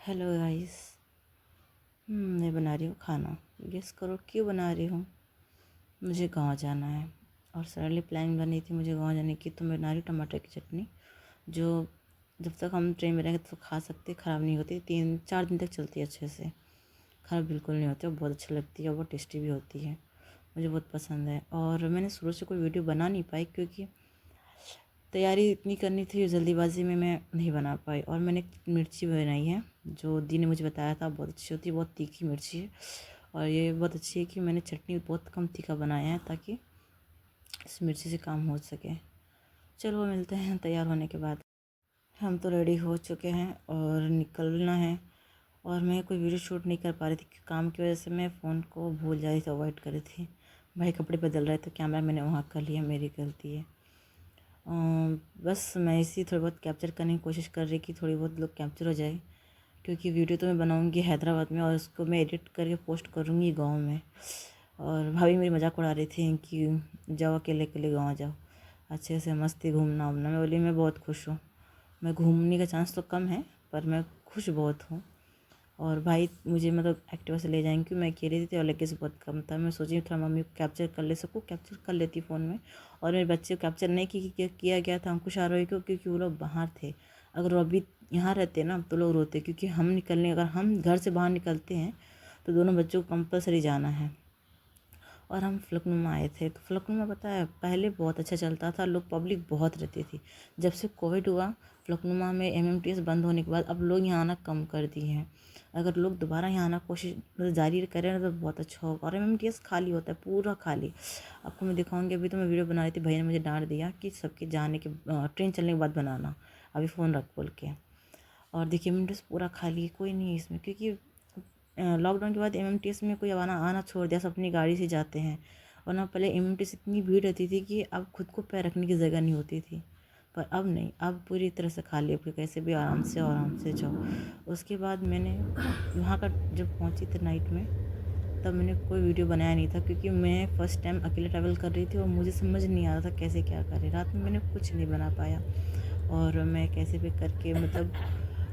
Hello guys. मैं बना रही हूँ खाना। गेस करो क्यों बना रही हूँ। मुझे गांव जाना है और सडनली प्लान बनी थी मुझे गांव जाने की, तो मैं बना रही हूँ टमाटर की चटनी, जो जब तक हम ट्रेन में रहेंगे तो खा सकते, ख़राब नहीं होती, 3-4 दिन तक चलती है अच्छे से, ख़राब बिल्कुल नहीं होती और बहुत अच्छी लगती है और बहुत टेस्टी भी होती है। मुझे बहुत पसंद है और मैंने शुरू से कोई वीडियो बना नहीं पाई क्योंकि तैयारी इतनी करनी थी, जल्दीबाजी में मैं नहीं बना पाई। और मैंने एक मिर्ची बनाई है जो दी ने मुझे बताया था, बहुत अच्छी होती है, बहुत तीखी मिर्ची है। और ये बहुत अच्छी है कि मैंने चटनी बहुत कम तीखा बनाया है ताकि इस मिर्ची से काम हो सके। चलो मिलते हैं तैयार होने के बाद। हम तो रेडी हो चुके हैं और निकलना है। और मैं कोई वीडियो शूट नहीं कर पा रही थी क्योंकि काम की वजह से मैं फ़ोन को भूल जा रही थी, अवॉइड कर रही थी। भाई कपड़े बदल रहे तो कैमरा मैंने वहाँ कर लिया, मेरी गलती है। बस मैं इसी थोड़ी बहुत कैप्चर करने की कोशिश कर रही कि थोड़ी बहुत लोग कैप्चर हो जाए, क्योंकि वीडियो तो मैं बनाऊंगी हैदराबाद में और उसको मैं एडिट करके पोस्ट करूँगी गांव में। और भाभी मेरी मजाक उड़ा रही थी कि जाओ अकेले अकेले गाँव जाओ, अच्छे से मस्ती घूमना उमना। मैं बोली मैं बहुत खुश हूँ, मैं घूमने का चांस तो कम है पर मैं खुश बहुत हूँ। और भाई मुझे मतलब एक्टिवा से ले जाएंगे क्योंकि मैं अकेली थी और लगेज बहुत कम था। मैं सोची थोड़ा मम्मी को कैप्चर कर ले सकूँ, कैप्चर कर लेती फ़ोन में। और मेरे बच्चे को कैप्चर नहीं किया गया था अंकुश आरोही को, क्योंकि वो लोग बाहर थे। अगर वो अभी यहाँ रहते ना तो लोग रोते, क्योंकि अगर हम घर से बाहर निकलते हैं तो दोनों बच्चों को कंपलसरी जाना है। और हम फ़लकनुमा आए थे, तो फ़लकनुमा पता है पहले बहुत अच्छा चलता था, लोग पब्लिक बहुत रहती थी। जब से कोविड हुआ फ़लकनुमा में एमएमटीएस बंद होने के बाद अब लोग यहाँ आना कम कर दिए हैं। अगर लोग दोबारा यहाँ आना कोशिश मतलब जारी करें ना तो बहुत अच्छा होगा। और एमएमटीएस खाली होता है, पूरा खाली। आपको मैं दिखाऊंगी। अभी तो मैं वीडियो बना रही थी, भैया ने मुझे डांट दिया कि सबके जाने के ट्रेन चलने के बाद बनाना, अभी फ़ोन रख बोल के। और देखिए एमएमटीएस पूरा खाली है, कोई नहीं है इसमें, क्योंकि लॉकडाउन के बाद एमएमटीएस में कोई आना आना छोड़ दिया, सब अपनी गाड़ी से जाते हैं। और ना पहले एमएमटीएस इतनी भीड़ रहती थी कि अब खुद को पैर रखने की जगह नहीं होती थी, पर अब नहीं, अब पूरी तरह से खाली है, कैसे भी आराम से जाओ। उसके बाद मैंने वहाँ का जब पहुँची थी नाइट में, तब मैंने कोई वीडियो बनाया नहीं था क्योंकि मैं फ़र्स्ट टाइम अकेले ट्रैवल कर रही थी और मुझे समझ नहीं आ रहा था कैसे क्या करें। रात में मैंने कुछ नहीं बना पाया और मैं कैसे भी करके मतलब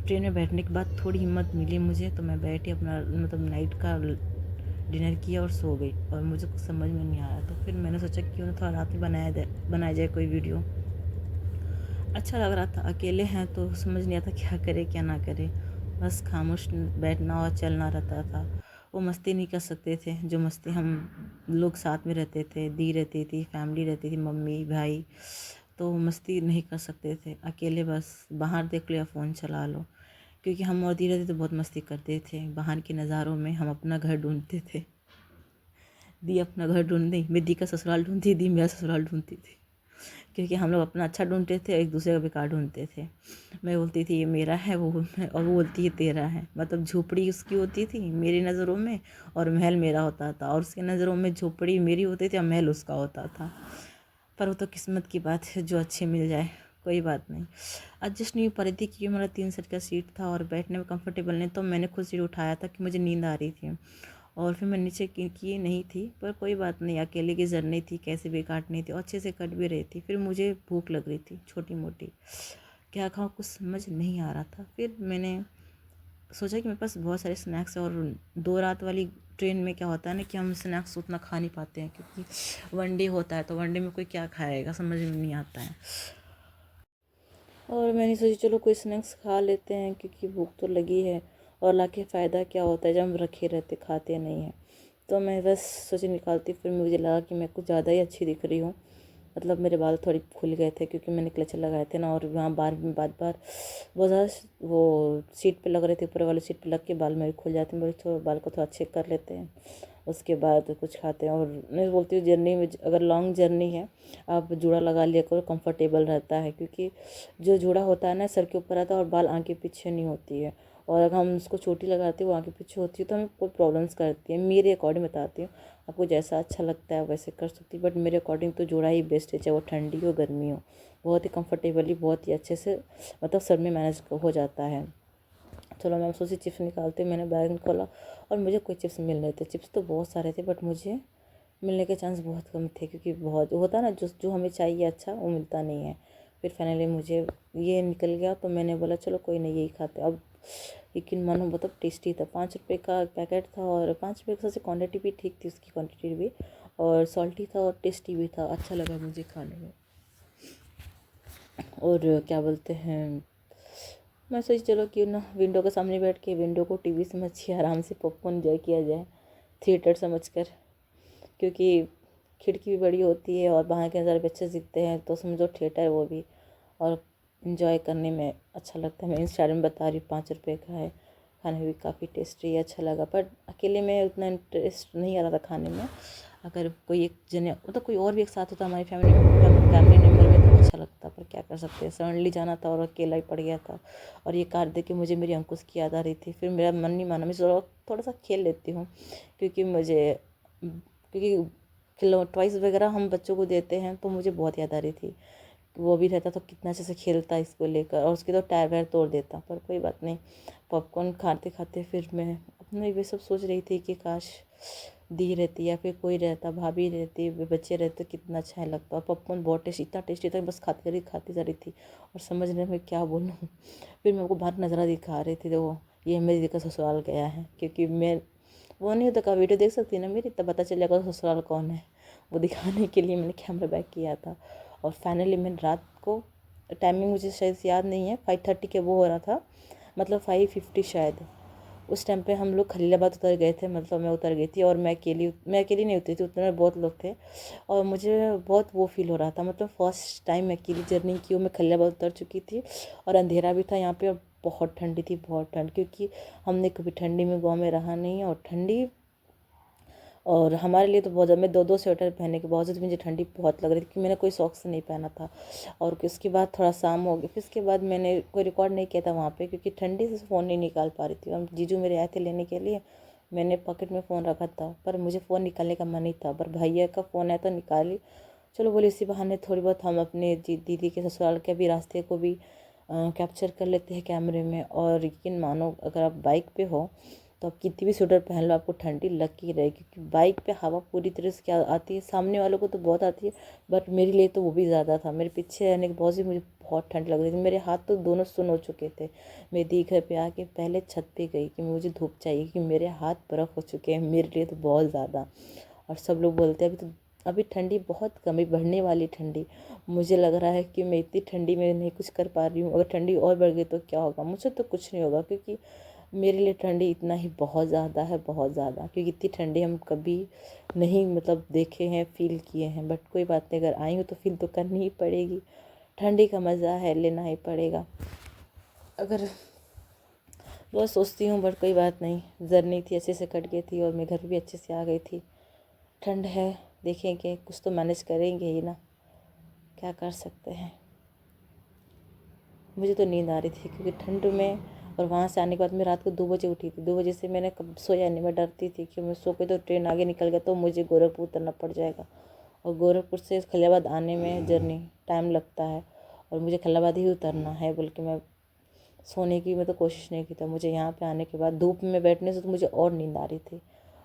ट्रेन में बैठने के बाद थोड़ी हिम्मत मिली मुझे, तो मैं बैठी अपना मतलब नाइट का डिनर किया और सो गई। और मुझे कुछ समझ में नहीं आया, तो फिर मैंने सोचा क्यों ना थोड़ा रात में बनाया जाए कोई वीडियो। अच्छा लग रहा था, अकेले हैं तो समझ नहीं आता क्या करे क्या ना करे, बस खामोश बैठना और चलना रहता था। वो मस्ती नहीं कर सकते थे जो मस्ती हम लोग साथ में रहते थे, दी रहती थी, फैमिली रहती थी, मम्मी भाई, तो मस्ती नहीं कर सकते थे। अकेले बस बाहर देख लिया, फ़ोन चला लो। क्योंकि हम और दी रहते तो बहुत मस्ती करते थे, बाहर के नज़ारों में हम अपना घर ढूंढते थे। दी अपना घर ढूंढती, मैं दी का ससुराल ढूंढती, दी मेरा ससुराल ढूंढती थी, क्योंकि हम लोग अपना अच्छा ढूंढते थे, एक दूसरे का बेकार ढूंढते थे। मैं बोलती थी ये मेरा है और वो बोलती है तेरा है, मतलब झोपड़ी उसकी होती थी मेरी नज़रों में और महल मेरा होता था, और उसकी नज़रों में झोपड़ी मेरी होती थी और महल उसका होता था। पर वो तो किस्मत की बात है, जो अच्छे मिल जाए, कोई बात नहीं। एडजस्ट नहीं हो पा रही थी क्योंकि मेरा 3 सीट का सीट था और बैठने में कंफर्टेबल नहीं, तो मैंने खुद सीट उठाया था कि मुझे नींद आ रही थी। और फिर मैं नीचे की नहीं थी, पर कोई बात नहीं, अकेले की जर्नी थी, कैसे भी काटनी थी और अच्छे से कट भी रही थी। फिर मुझे भूख लग रही थी छोटी मोटी, क्या खाऊँ कुछ समझ नहीं आ रहा था। फिर मैंने सोचा कि मेरे पास बहुत सारे स्नैक्स है, और 2 रात वाली ट्रेन में क्या होता है ना कि हम स्नैक्स उतना खा नहीं पाते हैं, क्योंकि वनडे होता है, तो वनडे में कोई क्या खाएगा समझ में नहीं आता है। और मैंने सोची चलो कोई स्नैक्स खा लेते हैं क्योंकि भूख तो लगी है, और लाके फ़ायदा क्या होता है जब हम रखे रहते खाते नहीं हैं। तो मैं बस सोची निकालती, फिर मुझे लगा कि मैं कुछ ज़्यादा ही अच्छी दिख रही हूँ, मतलब मेरे बाल थोड़े खुल गए थे क्योंकि मैंने क्लचर लगाए थे ना, और वहाँ बार बार बहुत ज़्यादा वो सीट पे लग रहे थे, ऊपर वाले सीट पे लग के बाल मेरे खुल जाते हैं। मेरे थोड़ा बाल को थोड़ा चेक कर लेते हैं, उसके बाद कुछ खाते हैं। और मैं बोलती हूँ जर्नी में अगर लॉन्ग जर्नी है आप जूड़ा लगा लिया करो, कंफर्टेबल रहता है, क्योंकि जो जूड़ा होता है ना सर के ऊपर आता है और बाल आगे पीछे नहीं होती है। और अगर हम उसको चोटी लगाते हैं वो आगे पीछे होती है तो हमें कोई प्रॉब्लम्स करती है। मेरे अकॉर्डिंग बताती हूँ, आपको जैसा अच्छा लगता है वैसे कर सकती, बट मेरे अकॉर्डिंग तो जोड़ा ही बेस्ट है, चाहे वो ठंडी हो गर्मी हो, बहुत ही कंफर्टेबली बहुत ही अच्छे से मतलब सर में मैनेज हो जाता है। चलो मैं सोची चिप्स निकालते, मैंने बैग खोला और मुझे कोई चिप्स मिल रहे थे। चिप्स तो बहुत सारे थे बट मुझे मिलने के चांस बहुत कम थे, क्योंकि बहुत होता है ना जो जो हमें चाहिए अच्छा वो मिलता नहीं है। फिर फाइनली मुझे ये निकल गया, तो मैंने बोला चलो कोई नहीं यही खाते। अब यकीन मानो बहुत टेस्टी था, 5 रुपये का पैकेट था और 5 रुपये की सबसे क्वान्टिटी भी ठीक थी, उसकी क्वान्टिटी भी, और सॉल्टी था और टेस्टी भी था, अच्छा लगा मुझे खाने में। और क्या बोलते हैं, मैं सोची चलो क्यों ना विंडो के सामने बैठ के विंडो को टीवी समझ के आराम से पॉपकॉर्न एंजॉय किया जाए, थिएटर समझकर, क्योंकि खिड़की भी बड़ी होती है और बाहर के नज़ारे भी अच्छे दिखते हैं, तो समझो थिएटर वो भी, और इन्जॉय करने में अच्छा लगता है। मैं इंस्टाग्राम में बता रही हूँ, 5 रुपये का है, खाने में भी काफ़ी टेस्टी है, अच्छा लगा। पर अकेले में उतना इंटरेस्ट नहीं आ रहा था खाने में, अगर कोई एक जने मतलब कोई और भी एक साथ होता हमारी फैमिली मेम्बर में तो अच्छा लगता, पर क्या कर सकते हैं, सडनली जाना था और अकेला ही पड़ गया था। और ये कार देख के मुझे मेरी अंकुश की याद आ रही थी, फिर मेरा मन नहीं माना, मैं थोड़ा सा खेल लेती हूँ, क्योंकि टॉयज़ वगैरह हम बच्चों को देते हैं, तो मुझे बहुत याद आ रही थी। वो भी रहता तो कितना अच्छे से खेलता इसको लेकर, और उसके तो टायर वायर तोड़ देता, पर कोई बात नहीं। पॉपकॉर्न खाते खाते फिर मैं अपने ये सब सोच रही थी कि काश दी रहती या फिर कोई रहता, भाभी रहती, बच्चे रहते, कितना अच्छा लगता। और पॉपकॉर्न बहुत टेस्टी, इतना टेस्टी था, बस खाती जा रही थी और समझने में क्या बोलूँ। फिर मेरे को बाहर नज़ारा दिखा रही थी, तो ये मेरी दिक्कत ससुराल गया है, क्योंकि मैं वो नहीं होता, का वीडियो देख सकती ना मेरी, तब पता चल जाएगा ससुराल कौन है, वो दिखाने के लिए मैंने कैमरा बैक किया था। और फाइनली मैंने रात को, टाइमिंग मुझे शायद याद नहीं है, 5:30 के वो हो रहा था, मतलब 5:50 शायद, उस टाइम पे हम लोग खलीलाबाद उतर गए थे, मतलब मैं उतर गई थी, और मैं अकेली नहीं उतरी थी, उतने में बहुत लोग थे, और मुझे बहुत वो फील हो रहा था, मतलब फर्स्ट टाइम मैं अकेली जर्नी की हूँ। मैं खलीलाबाद उतर चुकी थी और अंधेरा भी था यहाँ पे, और बहुत ठंडी थी, बहुत ठंड, क्योंकि हमने कभी ठंडी में गाँव में रहा नहीं है, और ठंडी, और हमारे लिए तो बहुत ज़्यादा, मैं 2 स्वेटर पहनने के बावजूद मुझे ठंडी बहुत लग रही थी, क्योंकि मैंने कोई शौक से नहीं पहना था। और उसके बाद थोड़ा शाम हो गया, फिर उसके बाद मैंने कोई रिकॉर्ड नहीं किया था वहाँ पे, क्योंकि ठंडी से फ़ोन नहीं निकाल पा रही थी। हम जीजू मेरे आए थे लेने के लिए, मैंने पॉकेट में फ़ोन रखा था, पर मुझे फ़ोन निकालने का मन नहीं था, पर भैया का फ़ोन आया तो निकाली। चलो बोले इसी बहाने थोड़ी बहुत हम अपने दीदी के ससुराल के भी रास्ते को भी कैप्चर कर लेते हैं कैमरे में। और यकीन मानो, अगर आप बाइक पे हो तो आप कितनी भी स्वेटर पहन लो, आपको ठंडी लग ही रहेगी, क्योंकि बाइक पे हवा पूरी तरह से क्या आती है, सामने वालों को तो बहुत आती है, बट मेरे लिए तो वो भी ज़्यादा था। मेरे पीछे रहने के बहुत से मुझे बहुत ठंड लग रही थी, मेरे हाथ तो दोनों सुन हो चुके थे। मैं दी घर पे आके पहले छत पे गई कि मुझे धूप चाहिए, कि मेरे हाथ बर्फ़ हो चुके हैं, मेरे लिए तो बहुत ज़्यादा। और सब लोग बोलते हैं अभी ठंडी बहुत कम है, बढ़ने वाली ठंडी। मुझे लग रहा है कि मैं इतनी ठंडी में नहीं कुछ कर पा रही हूँ, अगर ठंडी और बढ़ गई तो क्या होगा। मुझसे तो कुछ नहीं होगा, क्योंकि मेरे लिए ठंडी इतना ही बहुत ज़्यादा है, बहुत ज़्यादा, क्योंकि इतनी ठंडी हम कभी नहीं मतलब देखे हैं, फील किए हैं। बट कोई बात नहीं, अगर आई हूँ तो फील तो करनी ही पड़ेगी, ठंडी का मज़ा है, लेना ही पड़ेगा। अगर बहुत सोचती हूँ, बट कोई बात नहीं, जर्नी थी अच्छे से कट गई थी, और मैं घर भी अच्छे से आ गई थी। ठंड है, देखेंगे, कुछ तो मैनेज करेंगे ही ना, क्या कर सकते हैं। मुझे तो नींद आ रही थी, क्योंकि ठंड में, और वहाँ से आने के बाद मैं रात को 2 बजे उठी थी। 2 बजे से मैंने कब सोया नहीं, मैं डरती थी कि मैं सो के तो ट्रेन आगे निकल गया तो मुझे गोरखपुर उतरना पड़ जाएगा, और गोरखपुर से खलियाबाद आने में जर्नी टाइम लगता है, और मुझे खलियाबाद ही उतरना है, बल्कि मैं सोने की मैं तो कोशिश नहीं की था। मुझे यहाँ पे आने के बाद धूप में बैठने से तो मुझे और नींद आ रही थी,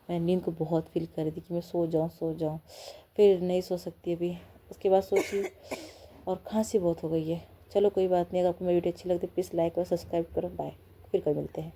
मैं नींद को बहुत फील कर रही थी कि मैं सो जाऊँ, फिर नहीं सो सकती अभी। उसके बाद सोची, और खांसी बहुत हो गई है। चलो कोई बात नहीं, अगर आपको मेरी वीडियो अच्छी लगती है प्लीज़ लाइक और सब्सक्राइब करो। बाय, फिर कभी मिलते हैं।